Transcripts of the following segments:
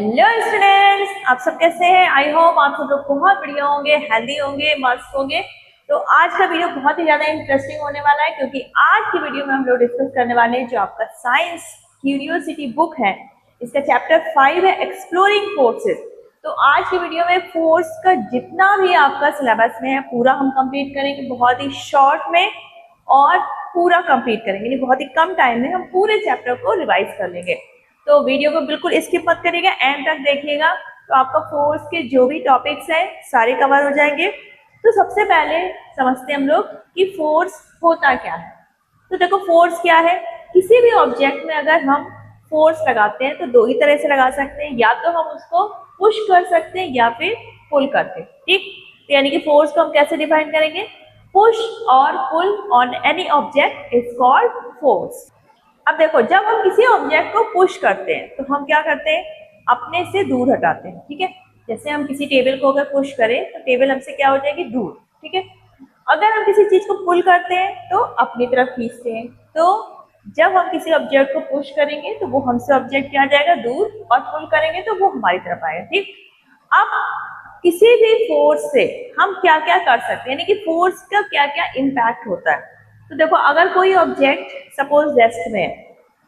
Hello students, आप सब कैसे हैं? आई होप आप सब लोग बहुत बढ़िया होंगे, हेल्दी होंगे, मस्त होंगे। तो आज का वीडियो बहुत ही ज्यादा इंटरेस्टिंग होने वाला है, क्योंकि आज की वीडियो में हम लोग डिस्कस करने वाले हैं जो आपका साइंस क्यूरियोसिटी बुक है, इसका चैप्टर 5 है एक्सप्लोरिंग फोर्सेस। तो आज की वीडियो में फोर्स का जितना भी आपका सिलेबस में है पूरा हम कंप्लीट करेंगे, बहुत ही शॉर्ट में और पूरा कंप्लीट करेंगे, यानी बहुत ही कम टाइम में हम पूरे चैप्टर को रिवाइज कर लेंगे। तो वीडियो को बिल्कुल स्किप मत करिएगा, एंड तक देखिएगा, तो आपका फोर्स के जो भी टॉपिक्स हैं सारे कवर हो जाएंगे। तो सबसे पहले समझते हैं हम लोग कि फोर्स होता क्या है। तो देखो, फोर्स क्या है? किसी भी ऑब्जेक्ट में अगर हम फोर्स लगाते हैं तो दो ही तरह से लगा सकते हैं, या तो हम उसको पुश कर सकते हैं या फिर पुल करते हैं। ठीक, तो यानी कि फोर्स को हम कैसे डिफाइन करेंगे? पुश और pull on any object is called force. अब देखो, जब हम किसी ऑब्जेक्ट को पुश करते हैं तो हम क्या करते हैं? अपने से दूर हटाते हैं। ठीक है, जैसे हम किसी टेबल को अगर पुश करें तो टेबल हमसे क्या हो जाएगी? दूर। ठीक है, अगर हम किसी चीज को पुल करते हैं तो अपनी तरफ खींचते हैं। तो जब हम किसी ऑब्जेक्ट को पुश करेंगे तो वो हमसे ऑब्जेक्ट क्या जाएगा? दूर, और पुल करेंगे तो वो हमारी तरफ आएगा। ठीक, अब किसी भी फोर्स से हम क्या क्या कर सकते हैं, यानी कि फोर्स का क्या क्या इम्पैक्ट होता है। तो देखो, अगर कोई ऑब्जेक्ट सपोज रेस्ट में है,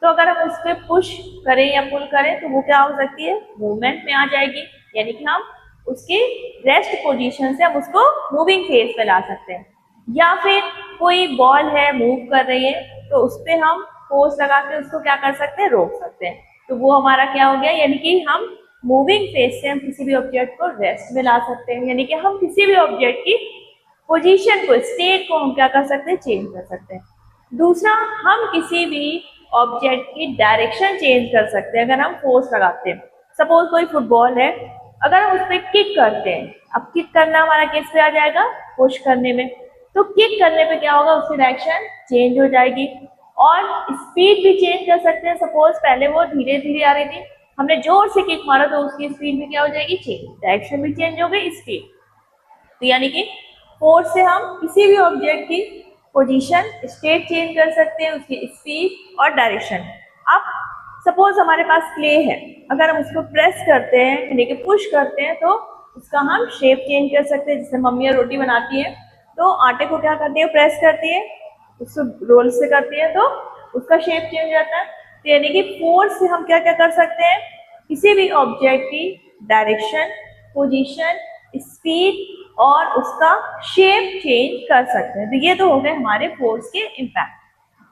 तो अगर हम उस पर पुश करें या पुल करें तो वो क्या हो सकती है? मूवमेंट में आ जाएगी, यानी कि हम उसके रेस्ट पोजीशन से हम उसको मूविंग फेज पे ला सकते हैं। या फिर कोई बॉल है, मूव कर रही है, तो उस पर हम फोर्स लगा के उसको क्या कर सकते हैं? रोक सकते हैं। तो वो हमारा क्या हो गया? यानी कि हम मूविंग फेज से हम किसी भी ऑब्जेक्ट को रेस्ट में ला सकते हैं, यानी कि हम किसी भी ऑब्जेक्ट की पोजीशन को, स्टेट को हम क्या कर सकते हैं? चेंज कर सकते हैं। दूसरा, हम किसी भी ऑब्जेक्ट की डायरेक्शन चेंज कर सकते हैं अगर हम फोर्स लगाते हैं। सपोज कोई फुटबॉल है, अगर हम उस पर किक करते हैं, अब किक करना हमारा किस पे आ जाएगा? पुश करने में। तो किक करने पे क्या होगा? उसकी डायरेक्शन चेंज हो जाएगी, और स्पीड भी चेंज कर सकते हैं। सपोज पहले वो धीरे धीरे आ रही थी, हमने जोर से किक मारा तो उसकी स्पीड भी क्या हो जाएगी? चेंज, डायरेक्शन भी चेंज हो गई, स्पीड। तो यानी कि फोर्स से हम किसी भी ऑब्जेक्ट की पोजीशन, स्टेट चेंज कर सकते हैं, उसकी स्पीड और डायरेक्शन। अब सपोज हमारे पास क्ले है, अगर हम उसको प्रेस करते हैं, यानी कि पुश करते हैं, तो उसका हम शेप चेंज कर सकते हैं। जैसे मम्मियाँ रोटी बनाती है तो आटे को क्या करती है? प्रेस करती है, उसको रोल से करती है, तो उसका शेप चेंज हो जाता है। तो यानी कि फोर्स से हम क्या क्या कर सकते हैं? किसी भी ऑब्जेक्ट की डायरेक्शन, पोजीशन, स्पीड और उसका शेप चेंज कर सकते हैं। तो ये तो हो गए हमारे फोर्स के इम्पैक्ट।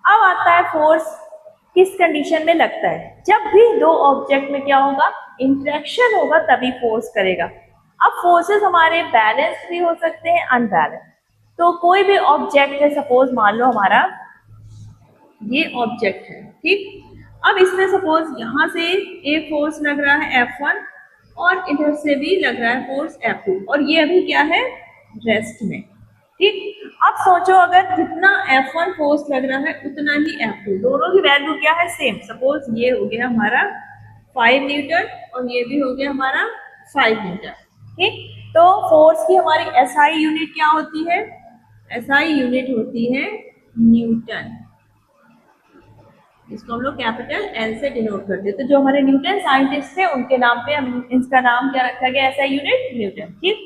अब आता है फोर्स किस कंडीशन में लगता है? जब भी दो ऑब्जेक्ट में क्या होगा? इंटरेक्शन होगा, तभी फोर्स करेगा। अब फोर्सेस हमारे बैलेंस भी हो सकते हैं, अनबैलेंस। तो कोई भी ऑब्जेक्ट है, सपोज मान लो हमारा ये ऑब्जेक्ट है, ठीक। अब इसमें सपोज यहाँ से एक फोर्स लग रहा है F1, और इधर से भी लग रहा है फोर्स F2, और ये अभी क्या है? रेस्ट में। ठीक, अब सोचो, अगर जितना F1 फोर्स लग रहा है उतना ही F2, दोनों की वैल्यू क्या है? सेम। सपोज ये हो गया हमारा 5 न्यूटन और ये भी हो गया हमारा 5 न्यूटन। ठीक, तो फोर्स की हमारी SI यूनिट क्या होती है? SI यूनिट होती है न्यूटन। इसको हम लोग कैपिटल N से डिनोट करते हैं। तो जो हमारे न्यूटन साइंटिस्ट थे उनके नाम पे हम इसका नाम क्या रखा गया? SI unit Newton. ठीक,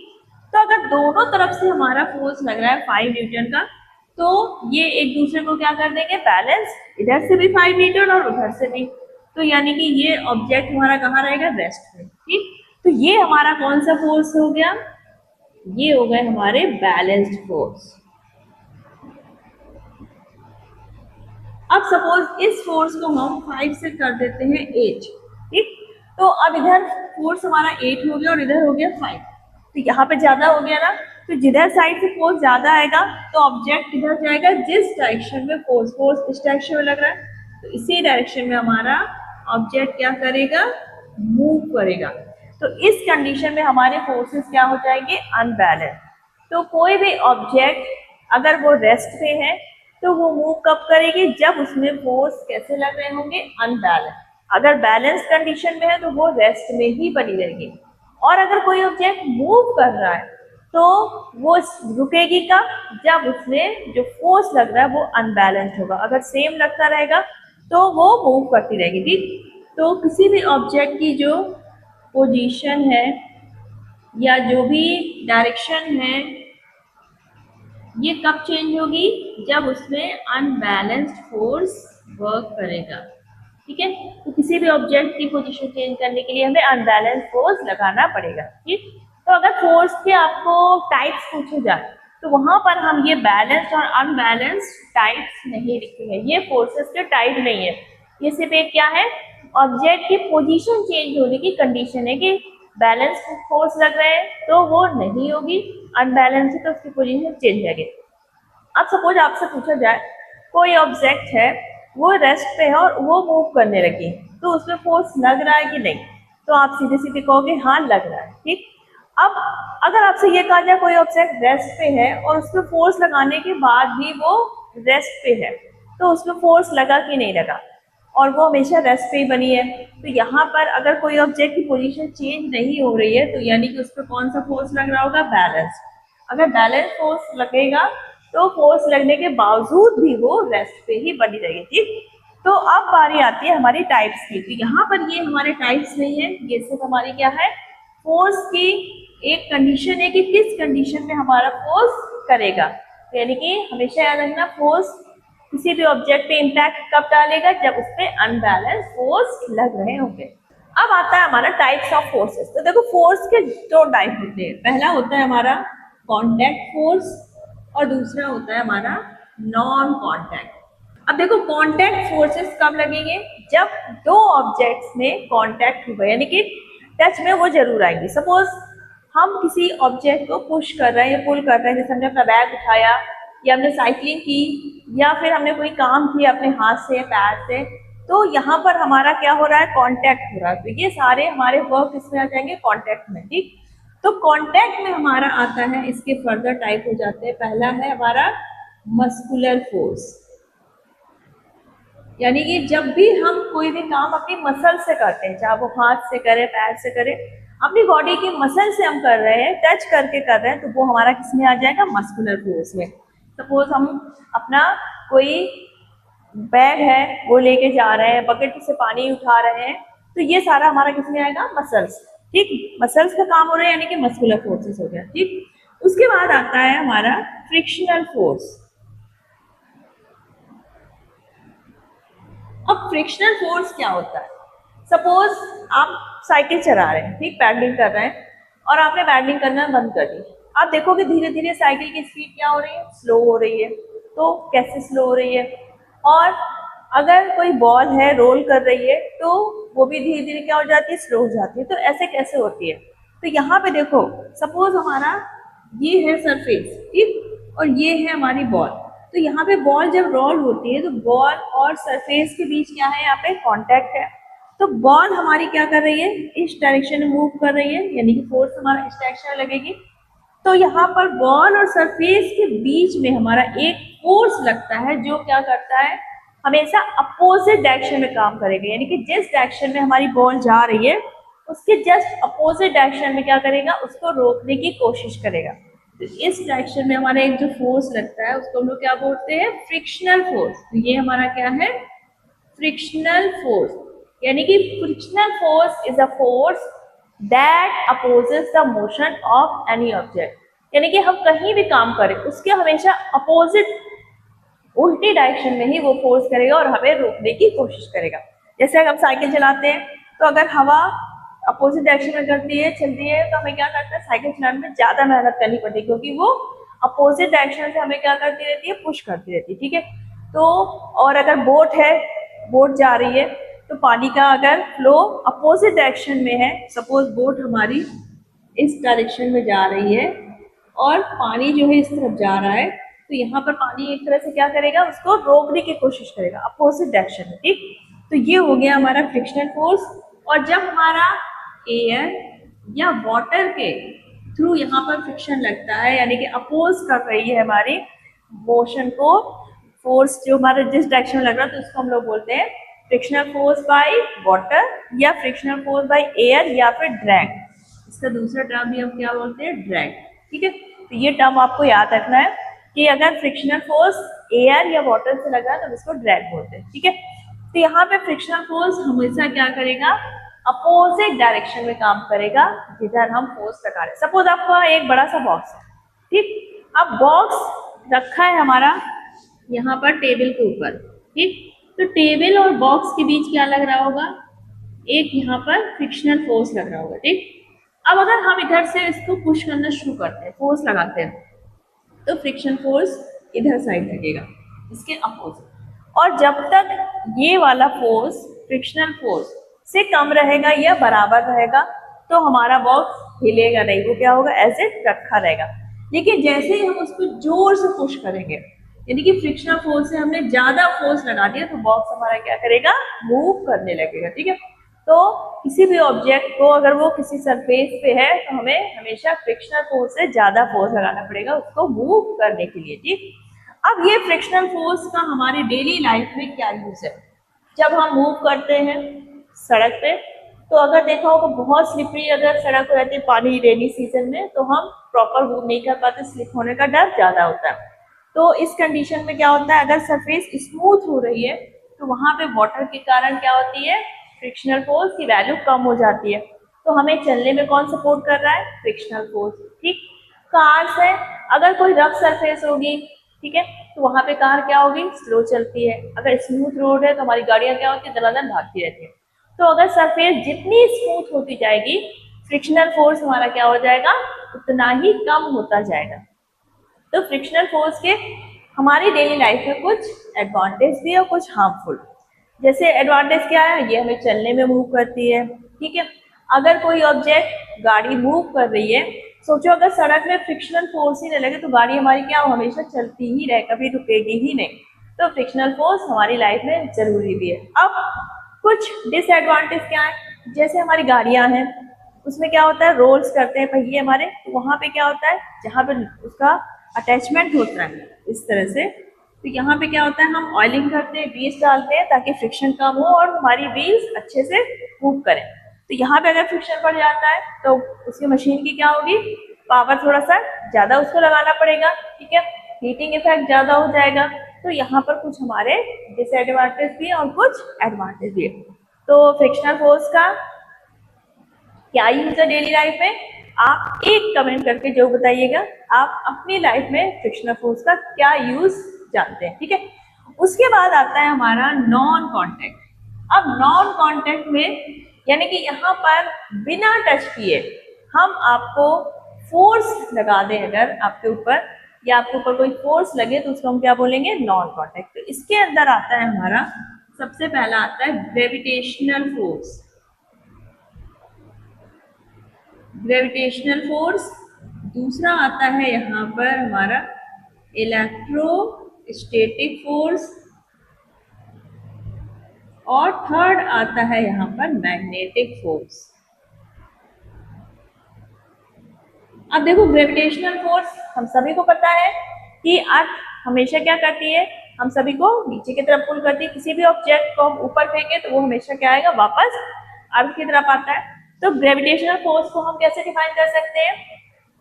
तो अगर दोनों तरफ से हमारा फोर्स लग रहा है 5 न्यूटन का, तो ये एक दूसरे को क्या कर देंगे? बैलेंस, इधर से भी 5 न्यूटन और उधर से भी। तो यानी कि ये ऑब्जेक्ट हमारा कहाँ रहेगा? रेस्ट में। ठीक, तो ये हमारा कौन सा फोर्स हो गया? ये हो गए हमारे बैलेंस्ड फोर्स। अब सपोज इस फोर्स को हम 5 से कर देते हैं 8। ठीक, तो अब इधर फोर्स हमारा 8 हो गया और इधर हो गया 5, तो यहाँ पे ज्यादा हो गया ना। तो जिधर साइड से फोर्स ज्यादा आएगा तो ऑब्जेक्ट इधर जाएगा, जिस डायरेक्शन में फोर्स इस डायरेक्शन में लग रहा है, तो इसी डायरेक्शन में हमारा ऑब्जेक्ट क्या करेगा? मूव करेगा। तो इस कंडीशन में हमारे फोर्सेस क्या हो जाएंगे? अनबैलेंस। तो कोई भी ऑब्जेक्ट अगर वो रेस्ट पे है तो वो मूव कब करेगी? जब उसमें फोर्स कैसे लग रहे होंगे? अनबैलेंस। अगर बैलेंस कंडीशन में है तो वो रेस्ट में ही बनी रहेगी। और अगर कोई ऑब्जेक्ट मूव कर रहा है तो वो रुकेगी कब? जब उसमें जो फोर्स लग रहा है वो अनबैलेंस होगा। अगर सेम लगता रहेगा तो वो मूव करती रहेगी। ठीक, तो किसी भी ऑब्जेक्ट की जो पोजीशन है या जो भी डायरेक्शन है ये कब चेंज होगी, जब उसमें अनबैलेंस्ड फोर्स वर्क करेगा। ठीक है, तो किसी भी ऑब्जेक्ट की पोजीशन चेंज करने के लिए हमें अनबैलेंस फोर्स लगाना पड़ेगा। ठीक, तो अगर फोर्स के आपको टाइप्स पूछे जाए तो वहां पर हम ये बैलेंस्ड और अनबैलेंस्ड टाइप्स नहीं लिखेंगे, ये फोर्सेस के टाइप नहीं है, ये सिर्फ एक क्या है, ऑब्जेक्ट की पोजीशन चेंज होने की कंडीशन है कि बैलेंस फोर्स लग रहे हैं तो वो नहीं होगी, अनबैलेंस है तो उसकी पोजीशन चेंज जाएगी। अब सपोज आपसे पूछा जाए कोई ऑब्जेक्ट है वो रेस्ट पे है और वो मूव करने लगी तो उसमें फोर्स लग रहा है कि नहीं, तो आप सीधे सीधे कहोगे हाँ लग रहा है। ठीक, अब अगर आपसे ये कहा जाए कोई ऑब्जेक्ट रेस्ट पे है और उसमें फोर्स लगाने के बाद भी वो रेस्ट पे है तो उसमें फोर्स लगा कि नहीं लगा, और वो हमेशा रेस्ट पे ही बनी है, तो यहाँ पर अगर कोई ऑब्जेक्ट की पोजीशन चेंज नहीं हो रही है तो यानी कि उस पर कौन सा फोर्स लग रहा होगा, बैलेंस। अगर बैलेंस फोर्स लगेगा तो फोर्स लगने के बावजूद भी वो रेस्ट पे ही बनी रहेगी। ठीक, तो अब बारी आती है हमारी टाइप्स की, तो यहाँ पर ये हमारे टाइप्स नहीं है, ये सिर्फ हमारी क्या है, फोर्स की एक कंडीशन है कि किस कंडीशन में हमारा फोर्स करेगा, तो यानी कि हमेशा याद रखना फोर्स किसी भी ऑब्जेक्ट पे इम्पैक्ट कब डालेगा, जब उस पर अनबैलेंस फोर्स लग रहे होंगे। अब आता है हमारा टाइप्स ऑफ फोर्सेस। तो देखो फोर्स के दो टाइप होते हैं, पहला होता है हमारा कॉन्टैक्ट फोर्स और दूसरा होता है हमारा नॉन कॉन्टैक्ट। अब देखो कॉन्टैक्ट फोर्सेस कब लगेंगे, जब दो ऑब्जेक्ट्स में कॉन्टैक्ट हुआ यानी कि टच में वो जरूर आएंगे। सपोज हम किसी ऑब्जेक्ट को पुश कर रहे हैं या पुल कर रहे हैं, जैसे हमने अपना बैग उठाया या हमने साइकिलिंग की या फिर हमने कोई काम किया अपने हाथ से पैर से, तो यहाँ पर हमारा क्या हो रहा है, कांटेक्ट हो रहा है, तो ये सारे हमारे वर्क इसमें आ जाएंगे कांटेक्ट में। ठीक, तो कांटेक्ट में हमारा आता है, इसके फर्दर टाइप हो जाते हैं। पहला है हमारा मस्कुलर फोर्स, यानी कि जब भी हम कोई भी काम अपनी मसल से करते हैं, चाहे वो हाथ से करें पैर से करें, अपनी बॉडी की मसल से हम कर रहे हैं, टच करके कर रहे हैं, तो वो हमारा किस में आ जाएगा, मस्कुलर फोर्स में। सपोज हम अपना कोई बैग है वो लेके जा रहे हैं, बकेट से पानी उठा रहे हैं, तो ये सारा हमारा किस में आएगा, मसल्स। ठीक, मसल्स का काम हो रहा है यानी कि मस्कुलर फोर्सेस हो गया। ठीक, उसके बाद आता है हमारा फ्रिक्शनल फोर्स। अब फ्रिक्शनल फोर्स क्या होता है, सपोज आप साइकिल चला रहे हैं, ठीक, पैडलिंग कर रहे हैं और आपने पैडलिंग करना बंद कर दी, आप देखोगे धीरे धीरे साइकिल की स्पीड क्या हो रही है, स्लो हो रही है। तो कैसे स्लो हो रही है, और अगर कोई बॉल है रोल कर रही है तो वो भी धीरे धीरे क्या हो जाती है, स्लो हो जाती है। तो ऐसे कैसे होती है, तो यहाँ पे देखो सपोज हमारा ये है सरफेस, ठीक, और ये है हमारी बॉल, तो यहाँ पे बॉल जब रोल होती है तो बॉल और सरफेस के बीच क्या है, यहाँ पे कांटेक्ट है। तो बॉल हमारी क्या कर रही है, इस डायरेक्शन में मूव कर रही है, यानी कि फोर्स हमारा इस डायरेक्शन में लगेगी। तो यहाँ पर बॉल और सरफेस के बीच में हमारा एक फोर्स लगता है जो क्या करता है, हमेशा अपोजिट डायरेक्शन में काम करेगा, यानी कि जिस डायरेक्शन में हमारी बॉल जा रही है उसके जस्ट अपोजिट डायरेक्शन में क्या करेगा, उसको रोकने की कोशिश करेगा। तो इस डायरेक्शन में हमारा एक जो फोर्स लगता है उसको हम लोग क्या बोलते हैं, फ्रिक्शनल फोर्स। तो ये हमारा क्या है, फ्रिक्शनल फोर्स, यानी कि frictional force is a force that opposes the motion of any object, यानी कि हम कहीं भी काम करें उसके हमेशा अपोजिट उल्टी डायरेक्शन में ही वो फोर्स करेगा और हमें रोकने की कोशिश करेगा। जैसे अगर हम साइकिल चलाते हैं तो अगर हवा अपोजिट डायरेक्शन में करती है चलती है तो हमें क्या करता है, साइकिल चलाने में ज्यादा मेहनत करनी पड़ती है क्योंकि वो अपोजिट डायरेक्शन से हमें क्या करती रहती है, पुश करती रहती है। ठीक है, तो और अगर बोट है, बोट जा रही है तो पानी का अगर फ्लो अपोजिट डायरेक्शन में है, सपोज बोट हमारी इस डायरेक्शन में जा रही है और पानी जो है इस तरफ जा रहा है, तो यहाँ पर पानी एक तरह से क्या करेगा, उसको रोकने की कोशिश करेगा अपोजिट डायरेक्शन में। ठीक, तो ये हो गया हमारा फ्रिक्शनल फोर्स। और जब हमारा एयर या वाटर के थ्रू यहाँ पर फ्रिक्शन लगता है, यानी कि अपोज कर रही है हमारी मोशन को फोर्स जो हमारे जिस डायरेक्शन में लग रहा है, तो उसको हम लोग बोलते हैं फ्रिक्शनल फोर्स बाय वाटर या फ्रिक्शनल फोर्स बाय एयर या फिर ड्रैग। इसका दूसरा टर्म भी हम क्या बोलते हैं, ड्रैग। ठीक है, तो ये टर्म आपको याद रखना है कि अगर फ्रिक्शनल फोर्स एयर या वाटर से लगा तो इसको ड्रैग बोलते हैं। ठीक है, तो यहाँ पे फ्रिक्शनल फोर्स हमेशा क्या करेगा, अपोजिट डायरेक्शन में काम करेगा जिधर हम फोर्स लगा रहे हैं। सपोज आपका एक बड़ा सा बॉक्स है, ठीक। अब बॉक्स रखा है हमारा यहाँ पर टेबल के ऊपर, ठीक। तो टेबल और बॉक्स के बीच क्या लग रहा होगा, एक यहाँ पर फ्रिक्शनल फोर्स लग रहा होगा, ठीक। अब अगर हम इधर से इसको पुश करना शुरू करते हैं, फोर्स लगाते हैं, तो फ्रिक्शन फोर्स इधर साइड लगेगा, इसके अपोजिट। और जब तक ये वाला फोर्स फ्रिक्शनल फोर्स से कम रहेगा या बराबर रहेगा तो हमारा बॉक्स हिलेगा नहीं, वो क्या होगा, ऐसे रखा रहेगा। लेकिन जैसे ही हम उसको जोर से पुश करेंगे, यानी कि फ्रिक्शनल फोर्स से हमने ज्यादा फोर्स लगा दिया, तो बॉक्स हमारा क्या करेगा, मूव करने लगेगा, ठीक है। तो किसी भी ऑब्जेक्ट को अगर वो किसी सरफेस पे है तो हमें हमेशा फ्रिक्शनल फोर्स से ज्यादा फोर्स लगाना पड़ेगा उसको मूव करने के लिए, ठीक। अब ये फ्रिक्शनल फोर्स का हमारी डेली लाइफ में क्या यूज है। जब हम मूव करते हैं सड़क पे, तो अगर देखा होगा बहुत स्लिपरी अगर सड़क रहती है पानी रेनी सीजन में, तो हम प्रॉपर मूव नहीं कर पाते, स्लिप होने का डर ज्यादा होता है। तो इस कंडीशन में क्या होता है, अगर सरफेस स्मूथ हो रही है तो वहां पे वाटर के कारण क्या होती है, फ्रिक्शनल फोर्स की वैल्यू कम हो जाती है। तो हमें चलने में कौन सपोर्ट कर रहा है, फ्रिक्शनल फोर्स, ठीक। कार्स है, अगर कोई रफ सरफेस होगी, ठीक है, तो वहां पे कार क्या होगी, स्लो चलती है। अगर स्मूथ रोड है तो हमारी गाड़ियां क्या होती है, दलादल भागती रहती है। तो अगर सरफेस जितनी स्मूथ होती जाएगी, फ्रिक्शनल फोर्स हमारा क्या हो जाएगा, उतना ही कम होता जाएगा। तो फ्रिक्शनल फोर्स के हमारी डेली लाइफ में कुछ एडवांटेज भी है और कुछ हार्मफुल। जैसे एडवांटेज क्या है, ये हमें चलने में मूव करती है, ठीक है। अगर कोई ऑब्जेक्ट गाड़ी मूव कर रही है, सोचो अगर सड़क में फ्रिक्शनल फोर्स ही नहीं लगे तो गाड़ी हमारी क्या हमेशा चलती ही रहे, कभी रुकेगी ही नहीं। तो फ्रिक्शनल फोर्स हमारी लाइफ में जरूरी भी है। अब कुछ डिसएडवांटेज क्या है, जैसे हमारी गाड़ियां हैं उसमें क्या होता है, रोल्स करते हैं पहिए हमारे, तो वहां पे क्या होता है, जहां पे उसका अटैचमेंट होता है इस तरह से, तो यहाँ पे क्या होता है, हम ऑयलिंग करते हैं, व्हील्स डालते हैं ताकि फ्रिक्शन कम हो और हमारी व्हील्स अच्छे से मूव करें। तो यहाँ पे अगर फ्रिक्शन पड़ जाता है तो उसकी मशीन की क्या होगी, पावर थोड़ा सा ज्यादा उसको लगाना पड़ेगा, ठीक है, हीटिंग इफेक्ट ज्यादा हो जाएगा। तो यहाँ पर कुछ हमारे डिसएडवांटेज भी है और कुछ एडवांटेज भी है। तो फ्रिक्शनल फोर्स का क्या यूज है डेली लाइफ में, आप एक कमेंट करके जो बताइएगा आप अपनी लाइफ में फ्रिक्शनल फोर्स का क्या यूज जानते हैं, ठीक है। उसके बाद आता है हमारा नॉन कांटेक्ट। अब नॉन कांटेक्ट में यानी कि यहाँ पर बिना टच किए हम आपको फोर्स लगा दें, अगर आपके ऊपर या आपके ऊपर कोई फोर्स लगे तो उसको हम क्या बोलेंगे, नॉन कांटेक्ट। तो इसके अंदर आता है हमारा सबसे पहला आता है ग्रेविटेशनल फोर्स। ग्रेविटेशनल फोर्स, दूसरा आता है यहाँ पर हमारा इलेक्ट्रोस्टैटिक फोर्स, और थर्ड आता है यहाँ पर मैग्नेटिक फोर्स। अब देखो ग्रेविटेशनल फोर्स हम सभी को पता है कि अर्थ हमेशा क्या करती है, हम सभी को नीचे की तरफ पुल करती है। किसी भी ऑब्जेक्ट को हम ऊपर फेंके तो वो हमेशा क्या आएगा, वापस अर्थ की तरफ आता है। तो ग्रेविटेशनल फोर्स को हम कैसे डिफाइन कर सकते हैं,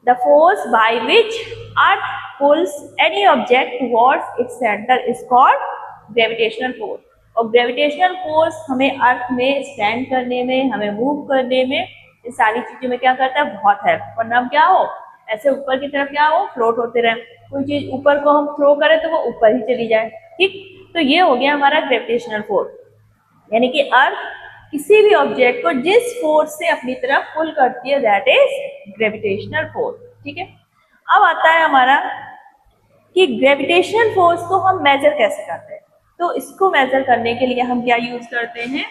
the force by which earth pulls any object towards its centre is called gravitational force. और ग्रेविटेशनल फोर्स हमें अर्थ में स्टैंड करने में, हमें मूव करने में, इस सारी चीजों में क्या करता है, बहुत हेल्प। वरना हम क्या हो, ऐसे ऊपर की तरफ क्या हो, फ्लोट होते रहे। कोई चीज ऊपर को हम थ्रो करें तो वो ऊपर ही चली जाए, ठीक। तो ये हो गया हमारा ग्रेविटेशनल फोर्स, यानी कि अर्थ किसी भी ऑब्जेक्ट को जिस फोर्स से अपनी तरफ पुल करती है, दैट इज ग्रेविटेशनल फोर्स, ठीक है। अब आता है हमारा कि ग्रेविटेशनल फोर्स को हम मेजर कैसे करते हैं। तो इसको मेजर करने के लिए हम क्या यूज करते हैं,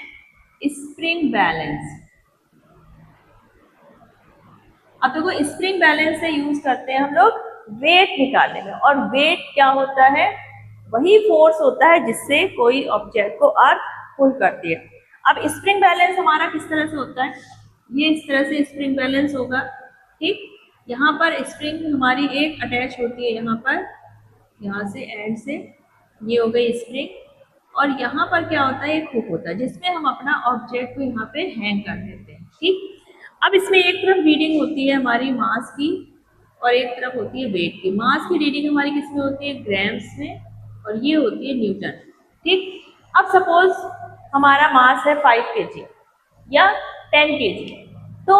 स्प्रिंग बैलेंस। अब देखो स्प्रिंग बैलेंस से यूज करते हैं हम लोग वेट निकालने में, और वेट क्या होता है, वही फोर्स होता है जिससे कोई ऑब्जेक्ट को अर्थ पुल करती है। अब स्प्रिंग बैलेंस हमारा किस तरह से होता है, ये इस तरह से स्प्रिंग बैलेंस होगा, ठीक। यहाँ पर स्प्रिंग हमारी एक अटैच होती है, यहाँ पर, यहाँ से एंड से, ये हो गई स्प्रिंग। और यहाँ पर क्या होता है, एक हुक होता है जिसमें हम अपना ऑब्जेक्ट को यहाँ पे हैंग कर देते हैं, ठीक। अब इसमें एक तरफ रीडिंग होती है हमारी मास की और एक तरफ होती है वेट की। मास की रीडिंग हमारी किस में होती है, ग्राम्स में, और ये होती है न्यूटन, ठीक। अब सपोज हमारा मास है 5 kg या 10 kg। तो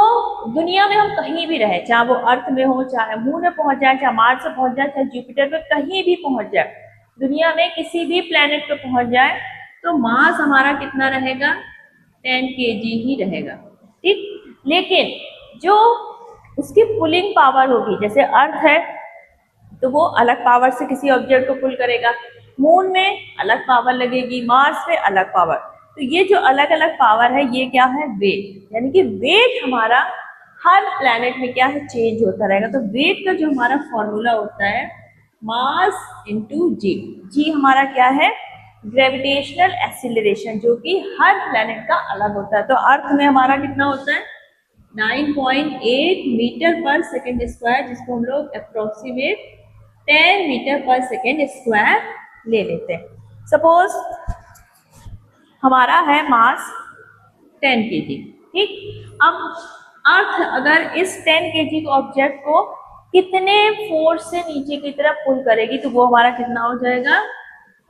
दुनिया में हम कहीं भी रहे, चाहे वो अर्थ में हो, चाहे मून में पहुंच जाए, चाहे मार्स पे पहुंच जाए, चाहे जुपिटर पे कहीं भी पहुंच जाए, दुनिया में किसी भी प्लेनेट पे पहुंच जाए, तो मास हमारा कितना रहेगा? 10 kg ही रहेगा। ठीक, लेकिन जो उसकी पुलिंग पावर होगी, जैसे अर्थ है तो वो अलग पावर से किसी ऑब्जेक्ट को पुल करेगा, मून में अलग पावर लगेगी, मार्स में अलग पावर। तो ये जो अलग अलग पावर है ये क्या है? वेट। यानी कि वेट हमारा हर प्लैनेट में क्या है? चेंज होता रहेगा। तो वेट का जो हमारा फॉर्मूला होता है मास इंटू जी। जी हमारा क्या है? ग्रेविटेशनल एक्सीलरेशन, जो कि हर प्लैनेट का अलग होता है। तो अर्थ में हमारा कितना होता है? 9.8 मीटर पर सेकेंड स्क्वायर, जिसको हम लोग अप्रोक्सीमेट 10 मीटर पर सेकेंड स्क्वायर ले लेते हैं। सपोज हमारा है मास 10 kg। ठीक, अब अर्थ अगर इस 10 kg ऑब्जेक्ट को कितने फोर्स से नीचे की तरफ पुल करेगी, तो वो हमारा कितना हो जाएगा?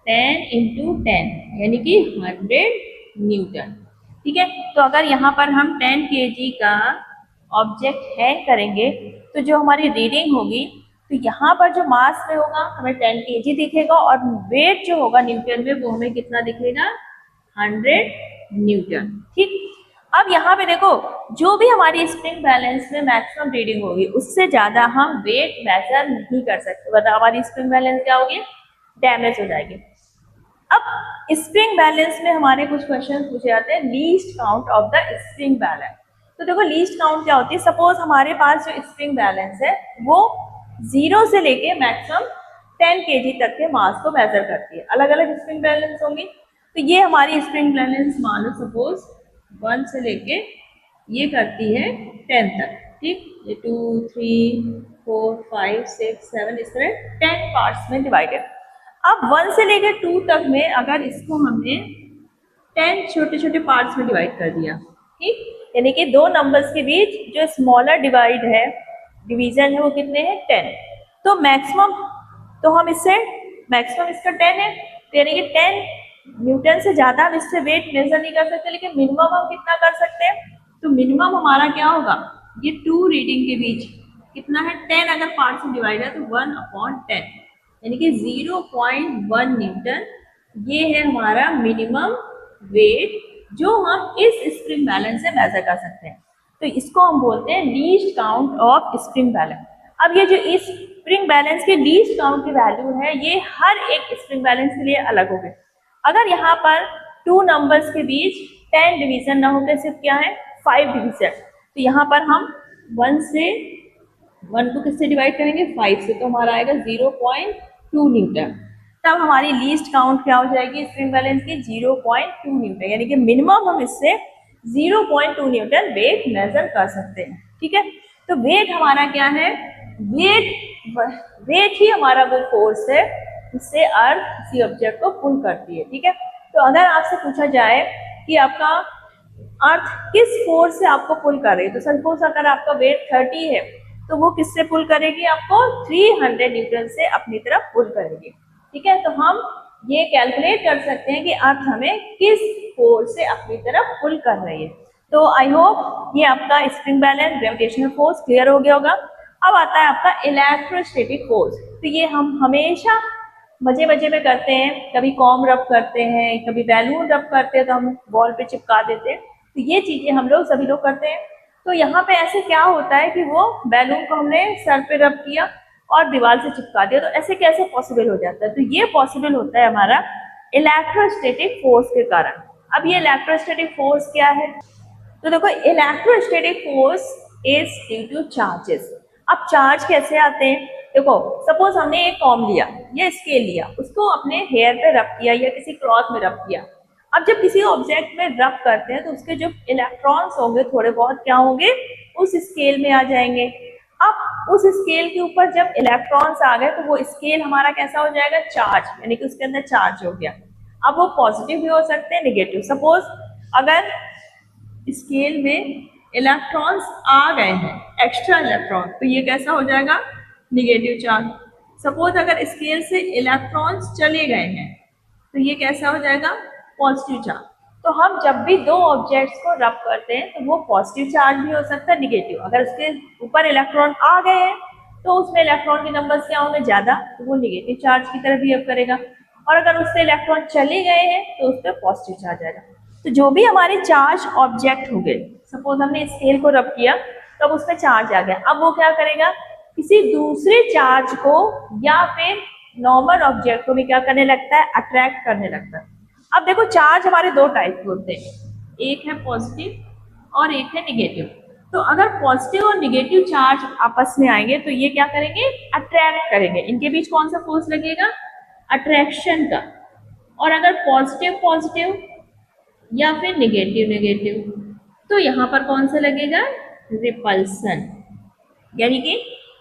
10 × 10 यानी कि 100 न्यूटन। ठीक है, तो अगर यहाँ पर हम 10 kg का ऑब्जेक्ट हैंग करेंगे तो जो हमारी रीडिंग होगी, तो यहाँ पर जो मास में होगा हमें 10 kg दिखेगा, और वेट जो होगा न्यूटन में वो हमें कितना दिखेगा? 100 न्यूटन। ठीक, अब यहाँ पे देखो, जो भी हमारी स्प्रिंग बैलेंस में मैक्सिमम रीडिंग होगी उससे ज्यादा हम वेट मेजर नहीं कर सकते, वरना हमारी स्प्रिंग बैलेंस क्या होगी? डैमेज हो जाएगी। अब स्प्रिंग बैलेंस में हमारे कुछ क्वेश्चन पूछे जाते हैं, least count of the spring balance. तो देखो लीस्ट काउंट क्या होती है? सपोज हमारे पास जो स्प्रिंग बैलेंस है वो 0 से लेके मैक्सिमम 10 kg तक के मास को मेजर करती है। अलग अलग स्प्रिंग बैलेंस होंगी, तो ये हमारी स्प्रिंग बैलेंस मान लो सपोज 1 से लेके ये करती है 10 तक। ठीक, ये 2 3 4 5 6 7 इस तरह 10 पार्ट्स में डिवाइडेड। अब 1 से लेकर 2 तक में अगर इसको हमने 10 छोटे छोटे पार्ट्स में डिवाइड कर दिया, ठीक, यानी कि दो नंबर्स के बीच जो स्मॉलर डिवाइड है, डिवीजन है, वो कितने हैं? 10। तो मैक्सिमम, तो हम इससे मैक्सिमम इसका 10 है, तो यानी कि 10 न्यूटन से ज्यादा हम इससे वेट मेजर नहीं कर सकते, लेकिन मिनिमम हम कितना कर सकते हैं? तो मिनिमम हमारा क्या होगा? ये 2 रीडिंग के बीच कितना है? 10 अगर पार्ट में डिवाइड है तो 1/10 यानी कि 0.1 न्यूटन। ये है हमारा मिनिमम वेट जो हम इस स्प्रिंग बैलेंस से मेजर कर सकते हैं। तो इसको हम बोलते हैं least count of spring balance. अब ये जो इस स्प्रिंग बैलेंस के लीस्ट काउंट की वैल्यू है, ये हर एक स्प्रिंग बैलेंस के लिए अलग होगी। अगर यहाँ पर 2 नंबर्स के बीच 10 डिवीजन ना होकर सिर्फ क्या है? 5 डिवीजन, तो यहाँ पर हम 1 को किससे डिवाइड करेंगे? 5 से, तो हमारा आएगा 0.2 न्यूटन। तब हमारी लीस्ट काउंट क्या हो जाएगी स्प्रिंग बैलेंस की? 0.2 न्यूटन, यानी कि मिनिमम हम इससे 0.2 न्यूटन वेट मेजर कर सकते हैं। ठीक है, तो वेट हमारा क्या है? वेट ही हमारा वो फोर्स है जिससे अर्थ किसी ऑब्जेक्ट को पुल करती है। ठीक है, तो अगर आपसे पूछा जाए कि आपका अर्थ किस फोर्स से आपको पुल कर रही है, तो सपोज अगर आपका वेट 30 है तो वो किससे पुल करेगी? आपको 300 न्यूटन से अपनी तरफ पुल करेगी। ठीक है, तो हम ये कैलकुलेट कर सकते हैं कि अर्थ हमें किस फोर्स से अपनी तरफ पुल कर रही है। तो आई होप ये आपका spring balance, gravitational force clear हो गया होगा। अब आता है आपका इलेक्ट्रोस्टैटिक फोर्स। तो ये हम हमेशा मजे मजे में करते हैं, कभी कॉम रब करते हैं, कभी बैलून रब करते हैं, तो हम वॉल पे चिपका देते हैं। तो ये चीजें हम लोग सभी लोग करते हैं। तो यहाँ पे ऐसे क्या होता है कि वो बैलून को हमने सर पे रब किया और दीवार से चिपका दिया, तो ऐसे कैसे पॉसिबल हो जाता है? तो ये पॉसिबल होता है हमारा इलेक्ट्रोस्टैटिक फोर्स के कारण। अब ये इलेक्ट्रोस्टैटिक फोर्स क्या है? तो देखो, electrostatic force is due two charges. अब चार्ज कैसे आते हैं? देखो, सपोज हमने एक कॉम लिया या स्केल लिया, उसको अपने हेयर पे रब किया या किसी क्लॉथ में रब किया। अब जब किसी ऑब्जेक्ट में रब करते हैं तो उसके जो इलेक्ट्रॉन्स होंगे थोड़े बहुत क्या होंगे? उस स्केल में आ जाएंगे। अब उस स्केल के ऊपर जब इलेक्ट्रॉन्स आ गए तो वो स्केल हमारा कैसा हो जाएगा? चार्ज, यानी कि उसके अंदर चार्ज हो गया। अब वो पॉजिटिव भी हो सकते हैं, नेगेटिव। सपोज अगर स्केल में इलेक्ट्रॉन्स आ गए हैं, एक्स्ट्रा इलेक्ट्रॉन, तो ये कैसा हो जाएगा? Negative charge. सपोज अगर स्केल से इलेक्ट्रॉन्स चले गए हैं तो ये कैसा हो जाएगा? Positive charge. तो हम जब भी दो ऑब्जेक्ट्स को रब करते हैं तो वो पॉजिटिव चार्ज भी हो सकता है, निगेटिव। अगर उसके ऊपर इलेक्ट्रॉन आ गए हैं तो उसमें इलेक्ट्रॉन के नंबर्स क्या होंगे, ज्यादा, तो वो निगेटिव चार्ज की तरह बिहेव करेगा। और अगर उससे इलेक्ट्रॉन चले गए हैं तो उस पर पॉजिटिव चार्ज आएगा। तो जो भी हमारे चार्ज ऑब्जेक्ट हो गए, सपोज हमने स्केल को रब किया तो अब उसमें चार्ज आ गया, अब वो क्या करेगा, किसी दूसरे चार्ज को या फिर नॉर्मल ऑब्जेक्ट को भी क्या करने लगता है, अट्रैक्ट करने लगता है। अब देखो चार्ज हमारे दो टाइप के होते हैं, एक है पॉजिटिव और एक है निगेटिव। तो अगर पॉजिटिव और निगेटिव चार्ज आपस में आएंगे तो ये क्या करेंगे, अट्रैक्ट करेंगे। इनके बीच कौन सा फोर्स लगेगा, अट्रैक्शन का। और अगर पॉजिटिव पॉजिटिव या फिर निगेटिव नेगेटिव, तो यहाँ पर कौन सा लगेगा, रिपल्सन। यानी कि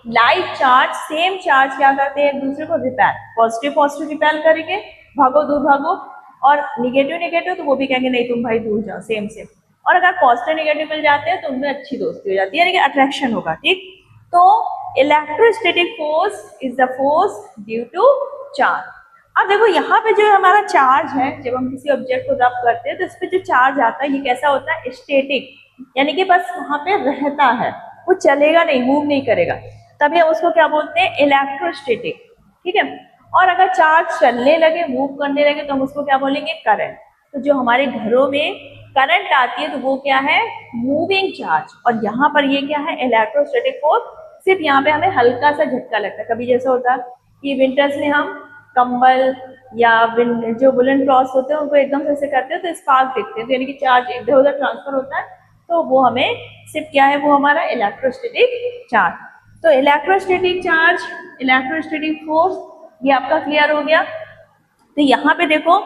लाइक चार्ज, सेम चार्ज क्या करते हैं, एक दूसरे को रिपेल, पॉजिटिव पॉजिटिव रिपेल करेंगे, भागो दूर भागो। और निगेटिव निगेटिव तो वो भी कहेंगे नहीं तुम भाई दूर जाओ, सेम सेम। और अगर पॉजिटिव निगेटिव मिल जाते हैं तो उनमें अच्छी दोस्ती हो जाती है, यानी कि अट्रैक्शन होगा, ठीक। तो electrostatic force is the force due to charge. अब देखो यहाँ पे जो हमारा चार्ज है, जब हम किसी ऑब्जेक्ट को रब करते हैं तो इस पे जो चार्ज आता है ये कैसा होता है, स्टैटिक, यानी कि बस वहां पे रहता है, वो चलेगा नहीं, मूव नहीं करेगा, तभी हम उसको क्या बोलते हैं, इलेक्ट्रोस्टैटिक, ठीक है। और अगर चार्ज चलने लगे, मूव करने लगे, तो हम उसको क्या बोलेंगे, करंट। तो जो हमारे घरों में करंट आती है तो वो क्या है, मूविंग चार्ज। और यहाँ पर ये क्या है, इलेक्ट्रोस्टैटिक फोर्स। सिर्फ यहाँ पे हमें हल्का सा झटका लगता है। कभी जैसा होता है कि विंटर्स में हम कंबल या जो वुलन क्लॉथ्स होते हैं उनको एकदम से ऐसे करते हैं तो स्पार्क दिखते हैं, तो यानी कि चार्ज इधर उधर ट्रांसफर होता है, तो वो हमें सिर्फ क्या है, वो हमारा इलेक्ट्रोस्टैटिक चार्ज। तो इलेक्ट्रोस्टैटिक चार्ज, इलेक्ट्रोस्टैटिक फोर्स, ये आपका क्लियर हो गया। तो यहाँ पे देखो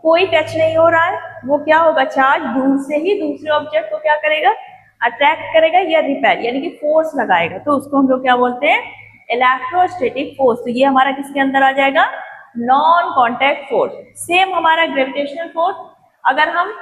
कोई टच नहीं हो रहा है, वो क्या होगा, चार्ज दूर से ही दूसरे ऑब्जेक्ट को क्या करेगा, अट्रैक्ट करेगा या रिपेल, यानी कि फोर्स लगाएगा, तो उसको हम लोग क्या बोलते हैं, इलेक्ट्रोस्टैटिक फोर्स। तो ये हमारा किसके अंदर आ जाएगा, नॉन कॉन्टैक्ट फोर्स। सेम हमारा ग्रेविटेशनल फोर्स, अगर हम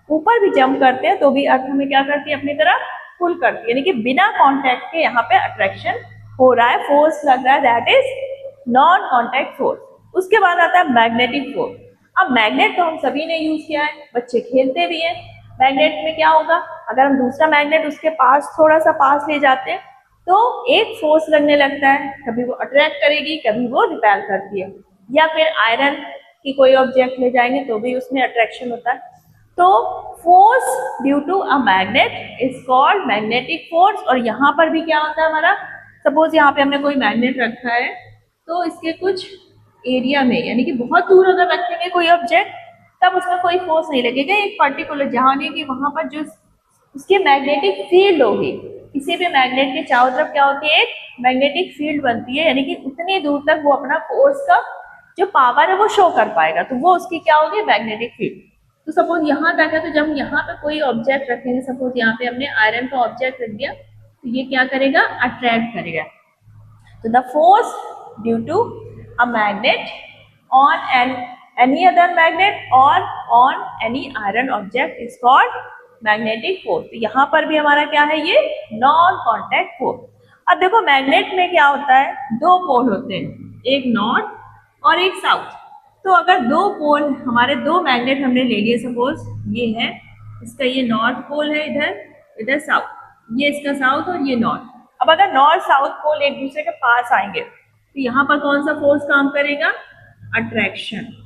ऊपर भी जंप करते हैं तो भी अर्थ हमें क्या करती है, अपनी तरफ पुल करती है, यानी कि बिना कॉन्टैक्ट के यहाँ पे अट्रैक्शन हो रहा है, फोर्स लग रहा है, that is non contact force. उसके बाद आता है मैग्नेटिक फोर्स। अब मैग्नेट तो हम सभी ने यूज किया है, बच्चे खेलते भी हैं। मैग्नेट में क्या होगा, अगर हम दूसरा मैग्नेट उसके पास थोड़ा सा पास ले जाते हैं तो एक फोर्स लगने लगता है, कभी वो अट्रैक्ट करेगी, कभी वो रिपेल करती है। या फिर आयरन की कोई ऑब्जेक्ट ले जाएंगे तो भी उसमें अट्रैक्शन होता है। तो force due to a magnet is called magnetic force. और यहाँ पर भी क्या होता है हमारा, सपोज यहाँ पे हमने कोई मैग्नेट रखा है तो इसके कुछ एरिया में, यानी कि बहुत दूर अगर रखेंगे कोई ऑब्जेक्ट तब उसमें कोई फोर्स नहीं लगेगा, एक पर्टिकुलर जहाँ की वहां पर जो उसकी मैग्नेटिक फील्ड होगी, किसी भी मैग्नेट के चारों तरफ क्या होती है, एक मैग्नेटिक फील्ड बनती है, यानी कि उतनी दूर तक वो अपना फोर्स का जो पावर है वो शो कर पाएगा, तो वो उसकी क्या होगी, मैग्नेटिक फील्ड। तो सपोज यहाँ तक है, तो जब यहाँ पे कोई ऑब्जेक्ट रखेंगे, सपोज यहाँ पे हमने आयरन का ऑब्जेक्ट रख दिया, तो ये क्या करेगा, अट्रैक्ट करेगा। तो the force due to a magnet on any other magnet or on any iron object is called magnetic force। तो यहाँ पर भी हमारा क्या है, ये नॉन कॉन्टैक्ट फोर्स। अब देखो मैग्नेट में क्या होता है, दो पोल होते हैं, एक नॉर्थ और एक साउथ। तो अगर दो पोल, हमारे दो मैग्नेट हमने ले लिए, सपोज ये है, इसका ये नॉर्थ पोल है, इधर साउथ, ये इसका साउथ और ये नॉर्थ। अब अगर नॉर्थ साउथ पोल एक दूसरे के पास आएंगे तो यहाँ पर कौन सा फोर्स काम करेगा, अट्रैक्शन।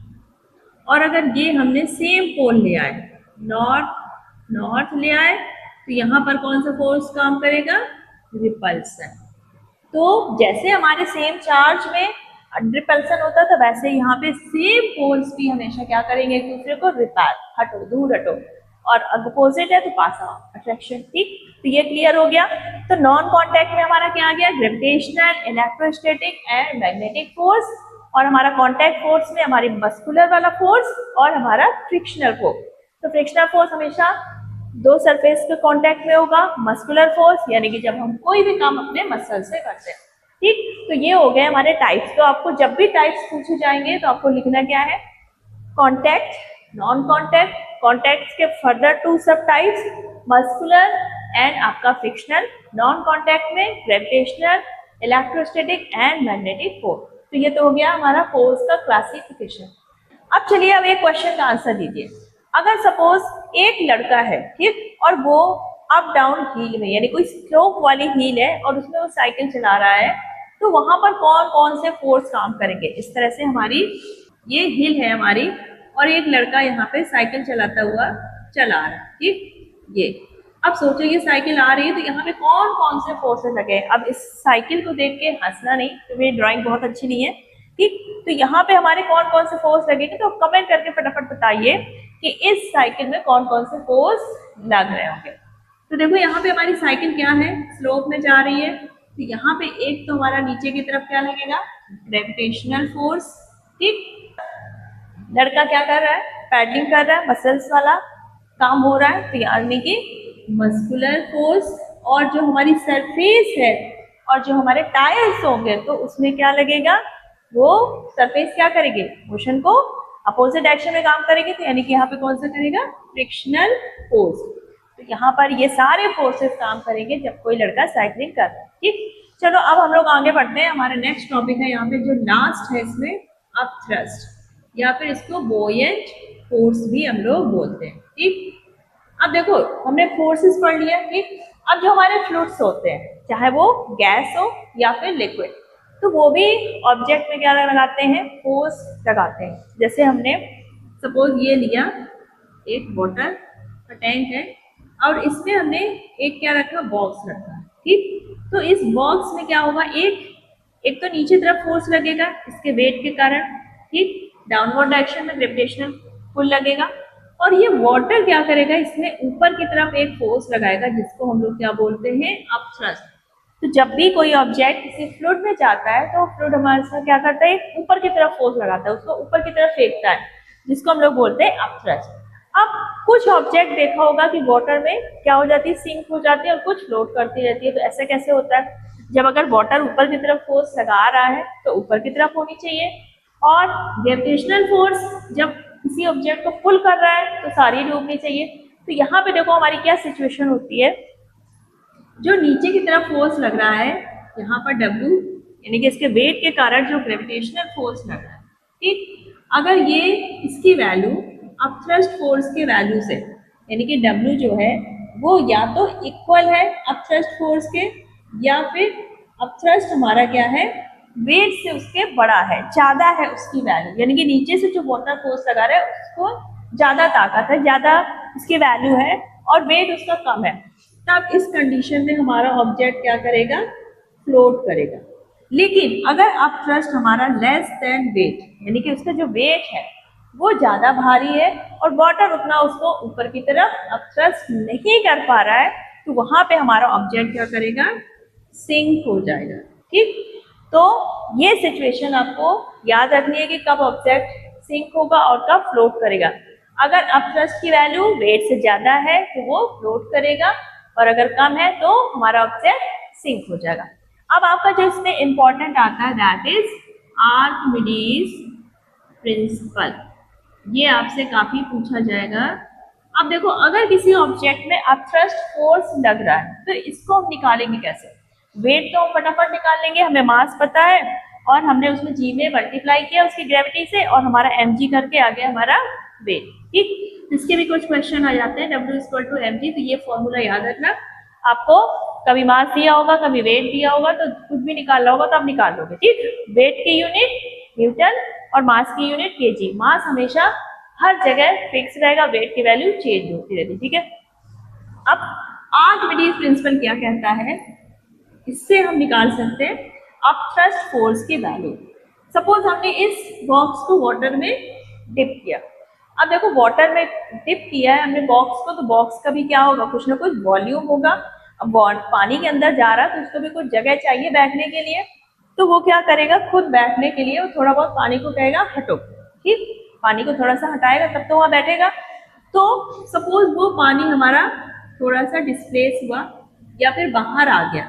और अगर ये हमने सेम पोल ले आए, नॉर्थ ले आए, तो यहाँ पर कौन सा फोर्स काम करेगा, रिपल्सन। तो जैसे हमारे सेम चार्ज में रिपल्सन होता था, वैसे यहाँ पे सेम पोल्स भी हमेशा क्या करेंगे, एक दूसरे को रिपेल, हटो दूर हटो, और अपोजिट है तो पास आओ, अट्रैक्शन, ठीक। तो ये क्लियर हो गया। तो नॉन कॉन्टैक्ट में हमारा क्या आ गया, gravitational, electrostatic and magnetic force. और हमारा कॉन्टैक्ट फोर्स में हमारी मस्कुलर वाला फोर्स और हमारा फ्रिक्शनल फोर्स। तो फ्रिक्शनल फोर्स हमेशा दो सरफेस के कांटेक्ट में होगा, मस्कुलर फोर्स यानी कि जब हम कोई भी काम अपने मसल से करते हैं, ठीक। तो ये हो गए हमारे टाइप्स। तो आपको जब भी टाइप्स पूछे जाएंगे तो आपको लिखना क्या है, कॉन्टैक्ट, नॉन कॉन्टैक्ट, कॉन्टैक्ट के फर्दर टू सब टाइप्स, मस्कुलर एंड आपका फ्रिक्शनल, नॉन कॉन्टैक्ट में gravitational, electrostatic and magnetic force. तो ये तो हो गया हमारा फोर्स का क्लासिफिकेशन। अब चलिए अब एक क्वेश्चन का आंसर दीजिए। अगर सपोज एक लड़का है, ठीक, और वो अप डाउन हील में, यानी कोई स्लोप वाली हील है और उसमें वो साइकिल चला रहा है, तो वहां पर कौन कौन से फोर्स काम करेंगे। इस तरह से हमारी ये हिल है हमारी, और एक लड़का यहाँ पे साइकिल चलाता हुआ चला रहा है, ठीक। ये अब सोचो ये साइकिल आ रही है तो यहाँ पे कौन कौन से फोर्सेस लगे। अब इस साइकिल को देख के हंसना नहीं, तो मेरी ड्राइंग बहुत अच्छी नहीं है, ठीक। तो यहाँ पे हमारे कौन कौन से फोर्स लगेंगे, तो कमेंट करके फटाफट बताइए कि इस साइकिल में कौन कौन से फोर्स लग रहे होंगे। तो देखो यहाँ पे हमारी साइकिल क्या है, स्लोप में जा रही है, तो यहाँ पे एक तो हमारा नीचे की तरफ क्या लगेगा, ग्रेविटेशनल फोर्स, ठीक। लड़का क्या कर रहा है, पैडलिंग कर रहा है, मसल्स वाला काम हो रहा है, तो यानी कि मस्कुलर फोर्स। और जो हमारी सरफेस है और जो हमारे टायर्स होंगे तो उसमें क्या लगेगा, वो सरफेस क्या करेगी, मोशन को अपोजिट डायरेक्शन में काम करेगी, तो यानी कि यहाँ पे कौन सा करेगा, फ्रिक्शनल फोर्स। तो यहाँ पर ये सारे फोर्सेस काम करेंगे जब कोई लड़का साइकिलिंग कर रहा है, ठीक। चलो अब हम लोग आगे बढ़ते हैं, हमारा नेक्स्ट टॉपिक है यहाँ पे जो लास्ट है इसमें, अप थ्रस्ट, या फिर इसको बोयेंट फोर्स भी हम लोग बोलते हैं, ठीक। अब देखो हमने फोर्सेस पढ़ लिया, ठीक। अब जो हमारे फ्लूइड्स होते हैं, चाहे वो गैस हो या फिर लिक्विड, तो वो भी ऑब्जेक्ट में क्या लगाते हैं, फोर्स लगाते हैं। जैसे हमने सपोज ये लिया, एक वाटर का टैंक है और इसमें हमने एक क्या रखा, बॉक्स रखा, ठीक। तो इस बॉक्स में क्या होगा, एक तो नीचे तरफ फोर्स लगेगा इसके वेट के कारण, ठीक, डाउनवर्ड डायरेक्शन में ग्रेविटेशनल पुल लगेगा। और ये वाटर क्या करेगा, इसमें ऊपर की तरफ एक फोर्स लगाएगा जिसको हम लोग क्या बोलते हैं, अप थ्रस्ट। तो जब भी कोई ऑब्जेक्ट किसी फ्लूइड में जाता है तो फ्लूइड हमारे साथ क्या करता है, ऊपर की तरफ फोर्स लगाता है, उसको ऊपर की तरफ फेंकता है, जिसको हम लोग बोलते हैं अप थ्रस्ट। अब कुछ ऑब्जेक्ट देखा होगा कि वाटर में क्या हो जाती है, सिंक हो जाती है और कुछ फ्लोट करती रहती है। तो ऐसा कैसे होता है, जब अगर वाटर ऊपर की तरफ फोर्स लगा रहा है तो ऊपर की तरफ होनी चाहिए, और ग्रेविटेशनल फोर्स जब किसी ऑब्जेक्ट को पुल कर रहा है तो सारी डूबनी चाहिए। तो यहाँ पे देखो हमारी क्या सिचुएशन होती है, जो नीचे की तरफ फोर्स लग रहा है यहाँ पर W, यानी कि इसके वेट के कारण जो ग्रेविटेशनल फोर्स लग रहा है, ठीक। अगर ये इसकी वैल्यू अप थ्रस्ट फोर्स के वैल्यू से, यानी कि W जो है वो या तो इक्वल है अप थ्रस्ट फोर्स के, या फिर अप थ्रस्ट हमारा क्या है, वेट से उसके बड़ा है, ज्यादा है उसकी वैल्यू, यानी कि नीचे से जो वाटर फोर्स लगा रहा है उसको ज्यादा ताकत है, ज्यादा उसकी वैल्यू है और वेट उसका कम है, तब इस कंडीशन में हमारा ऑब्जेक्ट क्या करेगा, फ्लोट करेगा। लेकिन अगर अप थ्रस्ट हमारा लेस देन वेट, यानी कि उसका जो वेट है वो ज्यादा भारी है और वाटर उतना उसको ऊपर की तरफ अप थ्रस्ट नहीं कर पा रहा है, तो वहां पे हमारा ऑब्जेक्ट क्या करेगा, सिंक हो जाएगा, ठीक। तो ये सिचुएशन आपको याद रखनी है कि कब ऑब्जेक्ट सिंक होगा और कब फ्लोट करेगा। अगर अप थ्रस्ट की वैल्यू वेट से ज्यादा है तो वो फ्लोट करेगा, और अगर कम है तो हमारा ऑब्जेक्ट सिंक हो जाएगा। अब आपका जो इसमें इंपॉर्टेंट आता है दैट इज आर्किमिडीज प्रिंसिपल, ये आपसे काफी पूछा जाएगा। अब देखो अगर किसी ऑब्जेक्ट में अप थ्रस्ट फोर्स लग रहा है तो इसको हम निकालेंगे कैसे, वेट तो हम फटाफट निकाल लेंगे, हमें मास पता है और हमने उसमें g में मल्टीप्लाई किया उसकी ग्रेविटी से और हमारा mg करके आ गया हमारा वेट, ठीक। इसके भी कुछ क्वेश्चन आ जाते हैं W = mg, तो ये फॉर्मूला याद रखना। आपको कभी मास दिया होगा, कभी वेट दिया होगा, तो कुछ भी निकालना होगा तो आप निकाल लोगे, ठीक। वेट की यूनिट न्यूटन और मास की यूनिट केजी। मास हमेशा हर जगह फिक्स रहेगा, वेट की वैल्यू चेंज होती रहती है, ठीक है। अब आर्किमिडीज प्रिंसिपल क्या कहता है, इससे हम निकाल सकते हैं अप थ्रस्ट फोर्स की वैल्यू। सपोज हमने इस बॉक्स को वाटर में डिप किया, अब देखो वाटर में डिप किया है हमने बॉक्स को, तो बॉक्स का भी क्या होगा, कुछ ना कुछ वॉल्यूम होगा। अब पानी के अंदर जा रहा है तो उसको भी कुछ जगह चाहिए बैठने के लिए, तो वो क्या करेगा, खुद बैठने के लिए वो थोड़ा बहुत पानी को कहेगा हटो, ठीक। पानी को थोड़ा सा हटाएगा तब तो वहाँ बैठेगा। तो सपोज वो पानी हमारा थोड़ा सा डिस्प्लेस हुआ या फिर बाहर आ गया,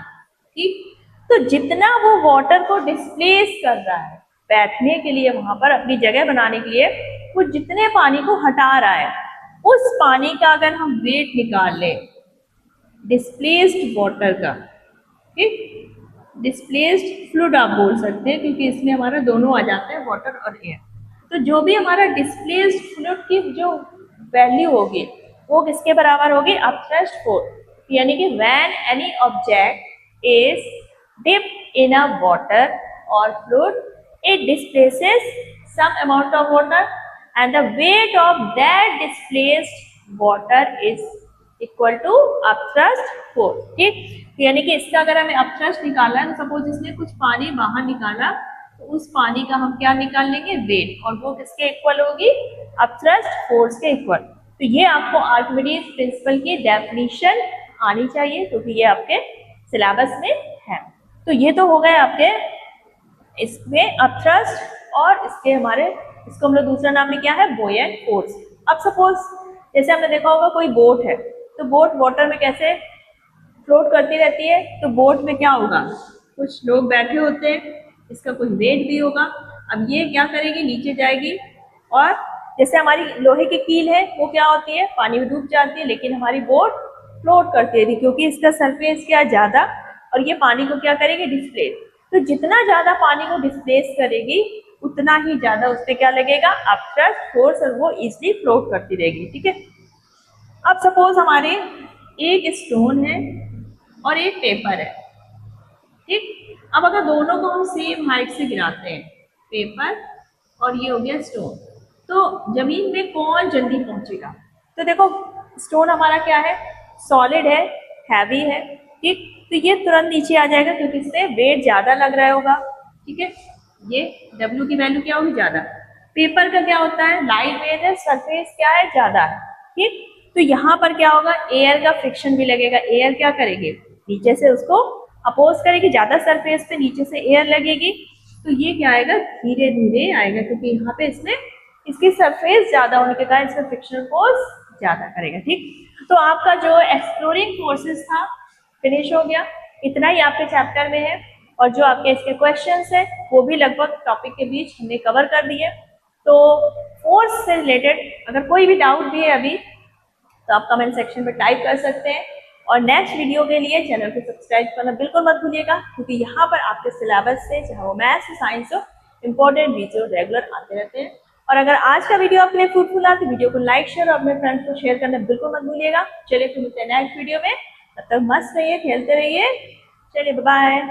ठीक। तो जितना वो वाटर को डिस्प्लेस कर रहा है बैठने के लिए, वहां पर अपनी जगह बनाने के लिए, वो जितने पानी को हटा रहा है उस पानी का अगर हम वेट निकाल लें डिस्प्लेस्ड वाटर का, ठीक, डिस्प्लेस्ड फ्लूइड आप बोल सकते हैं क्योंकि इसमें हमारा दोनों आ जाते हैं वाटर और एयर। तो जो भी हमारा डिस्प्लेस्ड फ्लूइड की जो वैल्यू होगी वो किसके बराबर होगी, अपथ्रस्ट फोर्स। यानी कि when any object is dipped in a water or fluid, it displaces some amount of water and the weight of that displaced water is equal to upthrust force। ठीक, यानी कि इसका अगर हमें अपथ्रस्ट निकालना है, तो सपोज इसने कुछ पानी बाहर निकाला, तो उस पानी का हम क्या निकाल लेंगे, वेट, और वो किसके इक्वल होगी, अपथ्रस्ट फोर्स के इक्वल। तो ये आपको आर्किमिडीज प्रिंसिपल की डेफिनेशन आनी चाहिए, क्योंकि ये आपके सिलेबस में है। तो ये तो हो गए आपके इसमें अपथ्रस्ट, और इसके हमारे, इसको हम लोग दूसरा नाम में क्या है, बुओयंट फोर्स। अब सपोज जैसे हमने देखा होगा कोई बोट है, तो बोट वाटर में कैसे फ्लोट करती रहती है, तो बोट में क्या होगा, कुछ लोग बैठे होते हैं, इसका कुछ वेट भी होगा। अब ये क्या करेगी, नीचे जाएगी, और जैसे हमारी लोहे की कील है वो क्या होती है, पानी में डूब जाती है, लेकिन हमारी बोट फ्लोट करती रहती है, क्योंकि इसका सरफेस क्या ज्यादा, और ये पानी को क्या करेगी, डिस्प्लेस। तो जितना ज्यादा पानी को डिस्प्लेस करेगी उतना ही ज्यादा उस पर क्या लगेगा, अपथ्रस्ट फोर्स, और वो इजिली फ्लोट करती रहेगी। ठीक है, अब सपोज हमारे एक स्टोन है और एक पेपर है। ठीक, अब अगर दोनों को हम सेम हाइट से गिराते हैं, पेपर और ये हो गया स्टोन, तो जमीन में कौन जल्दी पहुंचेगा। तो देखो स्टोन हमारा क्या है, सॉलिड है, हैवी है। ठीक, तो ये तुरंत नीचे आ जाएगा, क्योंकि इससे वेट ज्यादा लग रहा होगा। ठीक है, ये W की वैल्यू क्या होगी, ज्यादा। पेपर का क्या होता है, लाइट वेट है, सरफेस क्या है, ज्यादा है। ठीक, तो यहाँ पर क्या होगा, एयर का फ्रिक्शन भी लगेगा। एयर क्या करेगी, नीचे से उसको अपोज करेगी, ज्यादा सरफेस पे नीचे से एयर लगेगी, तो ये क्या आएगा, धीरे धीरे आएगा, क्योंकि यहाँ पे इसमें इसकी सरफेस ज्यादा होने के कारण इसमें फ्रिक्शनल फोर्स ज्यादा करेगा। ठीक, तो आपका जो एक्सप्लोरिंग फोर्सेस था फिनिश हो गया। इतना ही आपके चैप्टर में है, और जो आपके इसके क्वेश्चंस हैं वो भी लगभग टॉपिक के बीच हमने कवर कर दिए। तो फोर्स से रिलेटेड अगर कोई भी डाउट भी है अभी, तो आप कमेंट सेक्शन में टाइप कर सकते हैं। और नेक्स्ट वीडियो के लिए चैनल को सब्सक्राइब करना बिल्कुल मत भूलिएगा, क्योंकि यहाँ पर आपके सिलेबस से, चाहे वो मैथ्स साइंस हो, इंपॉर्टेंट वीडियो रेगुलर आते रहते हैं। और अगर आज का वीडियो आपके लिए फ्रूटफुल है तो वीडियो को लाइक, शेयर और अपने फ्रेंड्स को शेयर करना बिल्कुल मत भूलिएगा। चलिए फिर मिलते हैं नेक्स्ट वीडियो में, तब तक मस्त रहिए, खेलते रहिए। चलिए बाय।